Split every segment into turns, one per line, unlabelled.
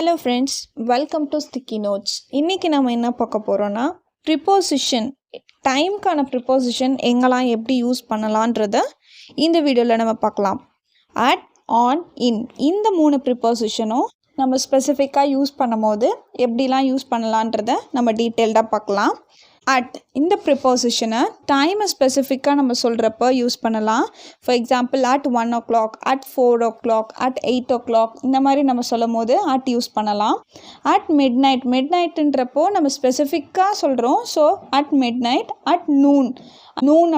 Hello friends, welcome to sticky notes. இன்றைக்கி நம்ம என்ன பார்க்க போகிறோன்னா ப்ரிப்போசிஷன், டைம்க்கான ப்ரிப்போசிஷன் எங்கெல்லாம் எப்படி யூஸ் பண்ணலான்றத இந்த வீடியோவில் நம்ம பார்க்கலாம். அட், ஆன், இன் இந்த 3 ப்ரிப்போசிஷனும் நம்ம ஸ்பெசிஃபிக்காக யூஸ் பண்ணும் போது எப்படிலாம் யூஸ் பண்ணலான்றத நம்ம டீட்டெயில்டாக பார்க்கலாம். அட் இந்த ப்ரிப்போசிஷனை டைமை ஸ்பெசிஃபிக்காக நம்ம சொல்கிறப்ப யூஸ் பண்ணலாம். For example at 1 o'clock, at 4 o'clock, at 8 o'clock இந்த மாதிரி நம்ம சொல்லும் போது அட் யூஸ் பண்ணலாம். அட் மிட்நைட்ன்றப்போ நம்ம ஸ்பெசிஃபிக்காக சொல்கிறோம். So at midnight, at noon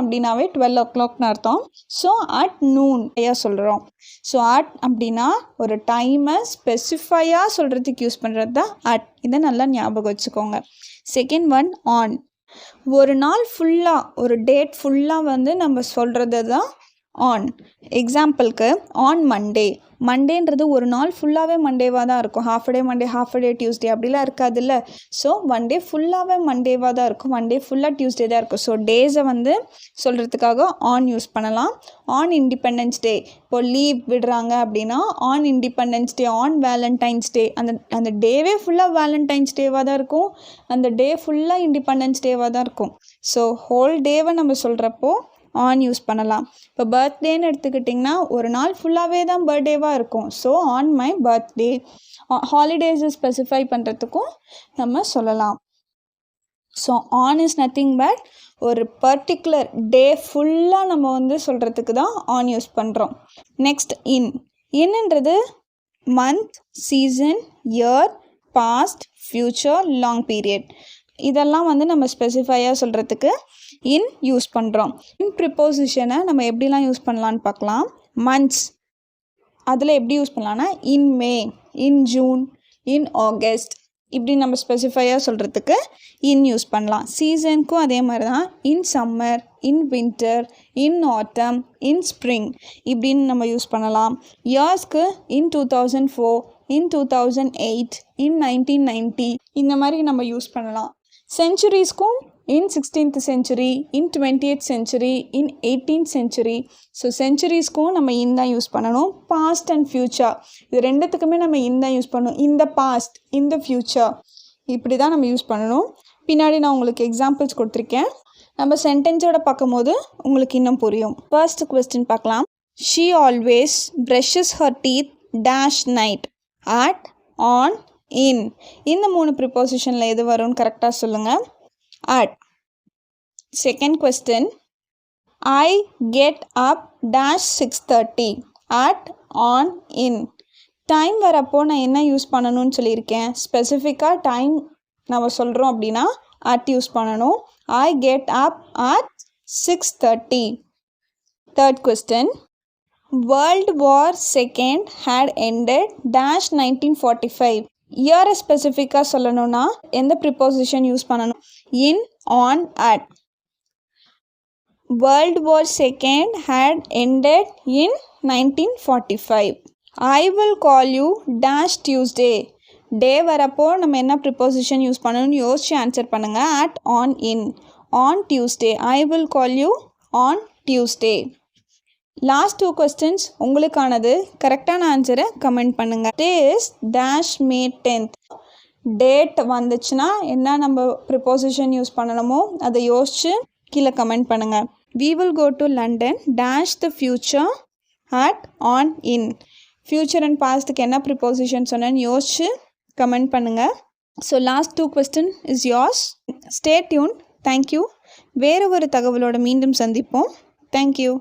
அப்படின்னாவே 12 o'clockனு அர்த்தம். ஸோ அட் நூன் சொல்கிறோம். ஸோ அட் அப்படின்னா ஒரு டைமை ஸ்பெசிஃபையாக சொல்கிறதுக்கு யூஸ் பண்ணுறது தான் அட். இதை நல்லா ஞாபகம் வச்சுக்கோங்க. Second one on. ஒரு நாள் ஃபுல்லாக, ஒரு டேட் ஃபுல்லாக நம்ம சொல்கிறது தான் ஆன். எக்ஸாம்பிளுக்கு ஆன் மண்டேன்றது ஒரு நாள் ஃபுல்லாகவே மண்டேவாக தான் இருக்கும். Half day Monday, half day Tuesday அப்படிலாம் இருக்காதுல்ல. ஸோ ஒன் டே ஃபுல்லாகவே மண்டேவாக தான் இருக்கும், ஒன் டே ஃபுல்லாக டியூஸ்டே தான் இருக்கும். ஸோ டேஸை சொல்கிறதுக்காக ஆன் யூஸ் பண்ணலாம். ஆன் இண்டிபெண்டன்ஸ் டே, இப்போ லீவ் விடுறாங்க அப்படின்னா on Independence Day, on Valentine's Day, அந்த டேவே ஃபுல்லாக வேலண்டைன்ஸ் டேவாக தான் இருக்கும், அந்த டே ஃபுல்லாக இண்டிபெண்டன்ஸ் டேவாக தான் இருக்கும். ஸோ ஹோல் டேவை நம்ம சொல்கிறப்போ ஆன் யூஸ் பண்ணலாம். இப்போ பர்த்டேன்னு எடுத்துக்கிட்டிங்கன்னா ஒரு நாள் ஃபுல்லாகவே தான் பர்த்டேவாக இருக்கும். So on my birthday. ஹாலிடேஸை ஸ்பெசிஃபை பண்ணுறதுக்கும் நம்ம சொல்லலாம். So on is nothing but ஒரு பர்டிகுலர் டே ஃபுல்லாக நம்ம சொல்கிறதுக்கு தான் ஆன் யூஸ் பண்ணுறோம். நெக்ஸ்ட் இன்னுன்றது month, season, year, past, future, long period இதெல்லாம் நம்ம ஸ்பெசிஃபையாக சொல்கிறதுக்கு இன் யூஸ் பண்ணுறோம். இன் ப்ரிப்போசிஷனை நம்ம எப்படிலாம் யூஸ் பண்ணலான்னு பார்க்கலாம். மந்த்ஸ் அதில் எப்படி யூஸ் பண்ணலான்னா இன் மே, இன் ஜூன், இன் ஆகஸ்ட் இப்படி நம்ம ஸ்பெசிஃபையாக சொல்கிறதுக்கு இன் யூஸ் பண்ணலாம். சீசனுக்கும் அதே மாதிரி தான் in summer, in winter, in autumn, in spring இப்படின்னு நம்ம யூஸ் பண்ணலாம். இயர்ஸ்க்கு இன் 2004, இன் 2008, இன் 1990 இந்த மாதிரி நம்ம யூஸ் பண்ணலாம். சென்ச்சுரிஸ்க்கும் இன் 16th century, இன் 20th century, இன் 18th century. ஸோ சென்ச்சுரிஸ்க்கும் நம்ம இன் தான் யூஸ் பண்ணணும். பாஸ்ட் அண்ட் ஃப்யூச்சர் இது ரெண்டுத்துக்குமே நம்ம இன் தான் யூஸ் பண்ணணும். இன் the past, in the future இப்படி தான் நம்ம யூஸ் பண்ணணும். பின்னாடி நான் உங்களுக்கு எக்ஸாம்பிள்ஸ் கொடுத்துருக்கேன். நம்ம சென்டென்ஸோட பார்க்கும் போது உங்களுக்கு இன்னும் புரியும். ஃபர்ஸ்ட் கொஸ்டின் பார்க்கலாம். She always brushes her teeth dash night. At, on, in இந்த 3 ப்ரிப்போசிஷனில் எது வரும்னு கரெக்டாக சொல்லுங்கள். At. Second question. I get up dash 6:30. At, on, in. Time வரப்போ நான் என்ன யூஸ் பண்ணணும்னு சொல்லியிருக்கேன். ஸ்பெசிஃபிக்காக டைம் நம்ம சொல்கிறோம் அப்படின்னா அட் யூஸ் பண்ணணும். I get up at 6:30. Third question. World War II had ended dash 1945. இயரை ஸ்பெசிஃபிக்காக சொல்லணும்னா எந்த ப்ரிப்போசிஷன் யூஸ் பண்ணணும். In, on, at. World War second had ended in 1945. I will call you dash Tuesday. Day வரப்போ நம்ம என்ன preposition use பண்ணணும்னு யோசிச்சு ஆன்சர் பண்ணுங்கள். At, on, in. On Tuesday, I will call you on Tuesday. Last 2 questions உங்களுக்கானது. கரெக்டான ஆன்சரை comment பண்ணுங்கள். டேஸ் டேஷ் மே 10th. டேட் வந்துச்சுன்னா என்ன நம்ம ப்ரிப்போசிஷன் யூஸ் பண்ணணுமோ அதை யோசிச்சு கீழே கமெண்ட் பண்ணுங்கள். we will go to London dash the future at, on, in. Future and பாஸ்ட்டுக்கு என்ன ப்ரிப்போசிஷன் சொன்னேன்னு யோசிச்சு கமெண்ட் பண்ணுங்கள். So last 2 questions is yours. Stay tune. Thank you. வேறு ஒரு தகவலோடு மீண்டும் சந்திப்போம். தேங்க்யூ.